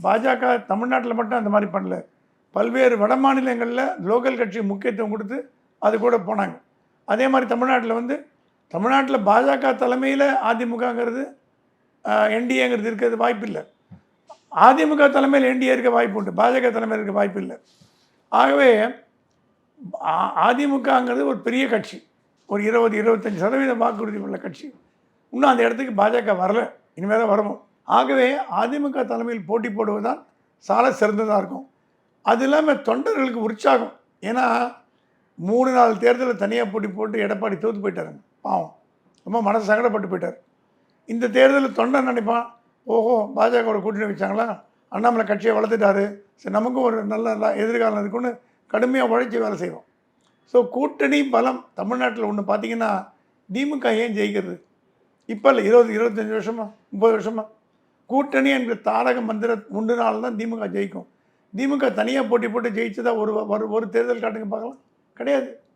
பாஜக தமிழ்நாட்டில் மட்டும் அந்த மாதிரி பண்ணல, பல்வேறு வட மாநிலங்களில் லோக்கல் கட்சி முக்கியத்துவம் கொடுத்து அது கூட போனாங்க. அதே மாதிரி தமிழ்நாட்டில் பாஜக தலைமையில் அதிமுகங்கிறது என்டிஏங்கிறது இருக்கிறது வாய்ப்பு இல்லை. அதிமுக தலைமையில் என்டிஏ இருக்க வாய்ப்பு உண்டு, பாஜக தலைமையில் இருக்க வாய்ப்பு இல்லை. ஆகவே அதிமுகங்கிறது ஒரு பெரிய கட்சி, ஒரு 20-25% வாக்குறுதி உள்ள கட்சி. இன்னும் அந்த இடத்துக்கு பாஜக வரல, இனிமேல் தான் வரணும். ஆகவே அதிமுக தலைமையில் போட்டி போடுவதுதான் சால சிறந்ததாக இருக்கும். அது இல்லாமல் தொண்டர்களுக்கு உற்சாகம். ஏன்னா 3-4 தேர்தலில் தனியாக போட்டி போட்டு எடப்பாடி தோற்று போயிட்டாருங்க, பாவம், ரொம்ப மனசு சங்கடப்பட்டு போயிட்டார். இந்த தேர்தலில் தொண்டன் நினைப்பான், ஓஹோ பாஜகவோட கூட்டணி வச்சாங்களா, அண்ணாமலை கட்சியை வளர்த்துட்டாரு, சரி நமக்கும் ஒரு நல்ல எதிர்காலம் இருக்குன்னு கடுமையாக உழைச்சி வேலை செய்வோம். ஸோ கூட்டணி பலம் தமிழ்நாட்டில் ஒன்று பார்த்தீங்கன்னா, திமுக ஏன் ஜெயிக்கிறது இப்போ இல்லை, 20-25 வருஷமா 30 வருஷமா கூட்டணி என்கிற தாரக மந்திர முண்டுனால தான் திமுக ஜெயிக்கும். திமுக தனியாக போட்டி போட்டு ஜெயிச்சதா ஒரு தேர்தல் காட்டுங்க பார்க்கலாம், கிடையாது.